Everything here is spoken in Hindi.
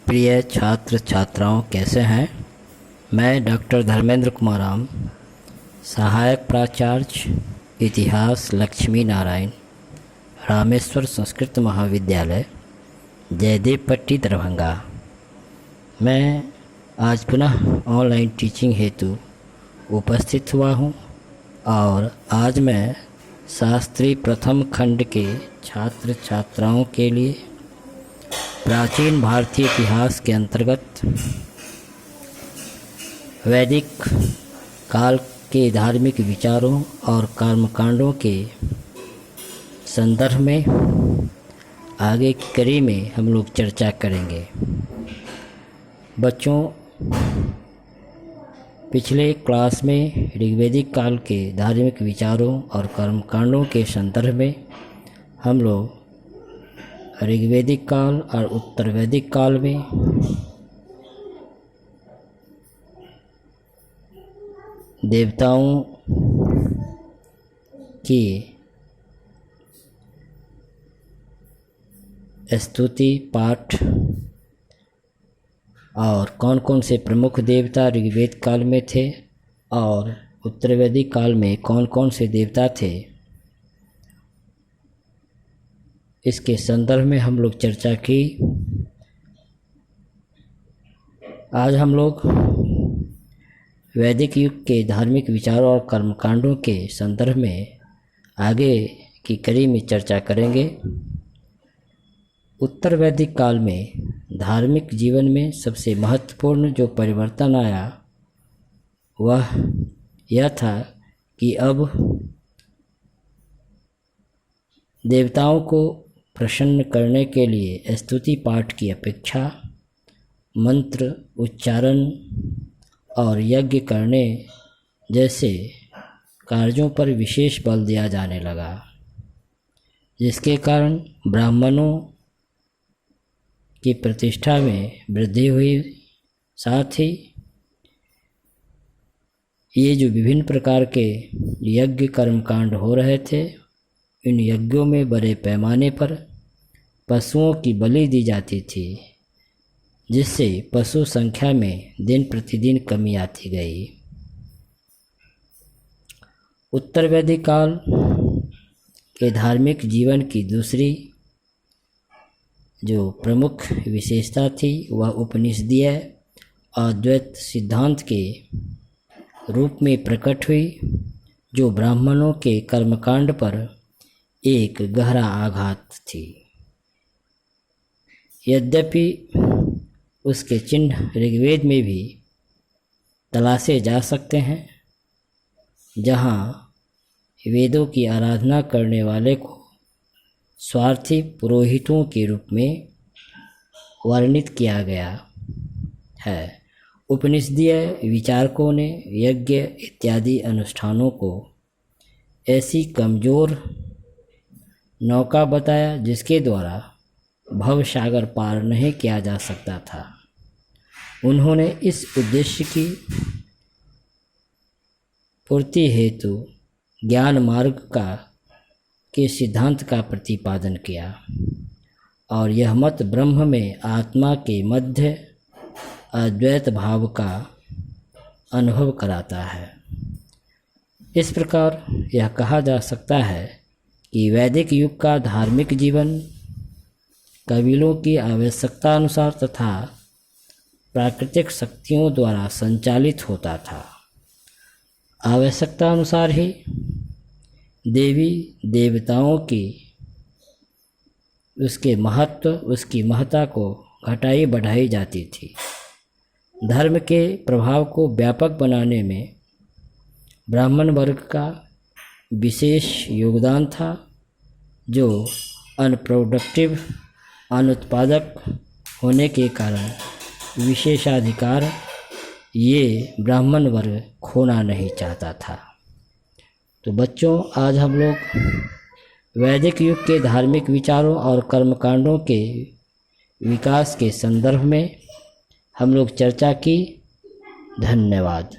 प्रिय छात्र छात्राओं, कैसे हैं। मैं डॉक्टर धर्मेंद्र कुमार राम, सहायक प्राचार्य इतिहास लक्ष्मी नारायण, रामेश्वर संस्कृत महाविद्यालय, जयदेव पट्टी, दरभंगा। मैं आज पुनः ऑनलाइन टीचिंग हेतु उपस्थित हुआ हूँ और आज मैं शास्त्री प्रथम खंड के छात्र छात्राओं के लिए प्राचीन भारतीय इतिहास के अंतर्गत वैदिक काल के धार्मिक विचारों और कर्मकांडों के संदर्भ में आगे की कड़ी में हम लोग चर्चा करेंगे। बच्चों, पिछले क्लास में ऋग्वैदिक काल के धार्मिक विचारों और कर्मकांडों के संदर्भ में हम लोग ऋग्वैदिक काल और उत्तर वैदिक काल में देवताओं की स्तुति पाठ और कौन कौन से प्रमुख देवता ऋग्वेद काल में थे और उत्तर वैदिक काल में कौन कौन से देवता थे, इसके संदर्भ में हम लोग चर्चा की। आज हम लोग वैदिक युग के धार्मिक विचारों और कर्मकांडों के संदर्भ में आगे की कड़ी में चर्चा करेंगे। उत्तर वैदिक काल में धार्मिक जीवन में सबसे महत्वपूर्ण जो परिवर्तन आया वह यह था कि अब देवताओं को प्रसन्न करने के लिए स्तुति पाठ की अपेक्षा मंत्र उच्चारण और यज्ञ करने जैसे कार्यों पर विशेष बल दिया जाने लगा, जिसके कारण ब्राह्मणों की प्रतिष्ठा में वृद्धि हुई। साथ ही ये जो विभिन्न प्रकार के यज्ञ कर्मकांड हो रहे थे, इन यज्ञों में बड़े पैमाने पर पशुओं की बलि दी जाती थी, जिससे पशु संख्या में दिन प्रतिदिन कमी आती गई। उत्तर वैदिक काल के धार्मिक जीवन की दूसरी जो प्रमुख विशेषता थी वह उपनिषदीय अद्वैत सिद्धांत के रूप में प्रकट हुई, जो ब्राह्मणों के कर्मकांड पर एक गहरा आघात थी। यद्यपि उसके चिन्ह ऋग्वेद में भी तलाशे जा सकते हैं, जहाँ वेदों की आराधना करने वाले को स्वार्थी पुरोहितों के रूप में वर्णित किया गया है। उपनिषदीय विचारकों ने यज्ञ इत्यादि अनुष्ठानों को ऐसी कमज़ोर नौका बताया जिसके द्वारा भव सागर पार नहीं किया जा सकता था। उन्होंने इस उद्देश्य की पूर्ति हेतु ज्ञान मार्ग के सिद्धांत का प्रतिपादन किया और यह मत ब्रह्म में आत्मा के मध्य अद्वैत भाव का अनुभव कराता है। इस प्रकार यह कहा जा सकता है कि वैदिक युग का धार्मिक जीवन कबीलों की आवश्यकता अनुसार तथा प्राकृतिक शक्तियों द्वारा संचालित होता था। आवश्यकता अनुसार ही देवी देवताओं की उसके महत्व उसकी महत्ता को घटाई बढ़ाई जाती थी। धर्म के प्रभाव को व्यापक बनाने में ब्राह्मण वर्ग का विशेष योगदान था, जो अनप्रोडक्टिव अनुत्पादक होने के कारण विशेषाधिकार ये ब्राह्मण वर्ग खोना नहीं चाहता था। तो बच्चों, आज हम लोग वैदिक युग के धार्मिक विचारों और कर्मकांडों के विकास के संदर्भ में हम लोग चर्चा की। धन्यवाद।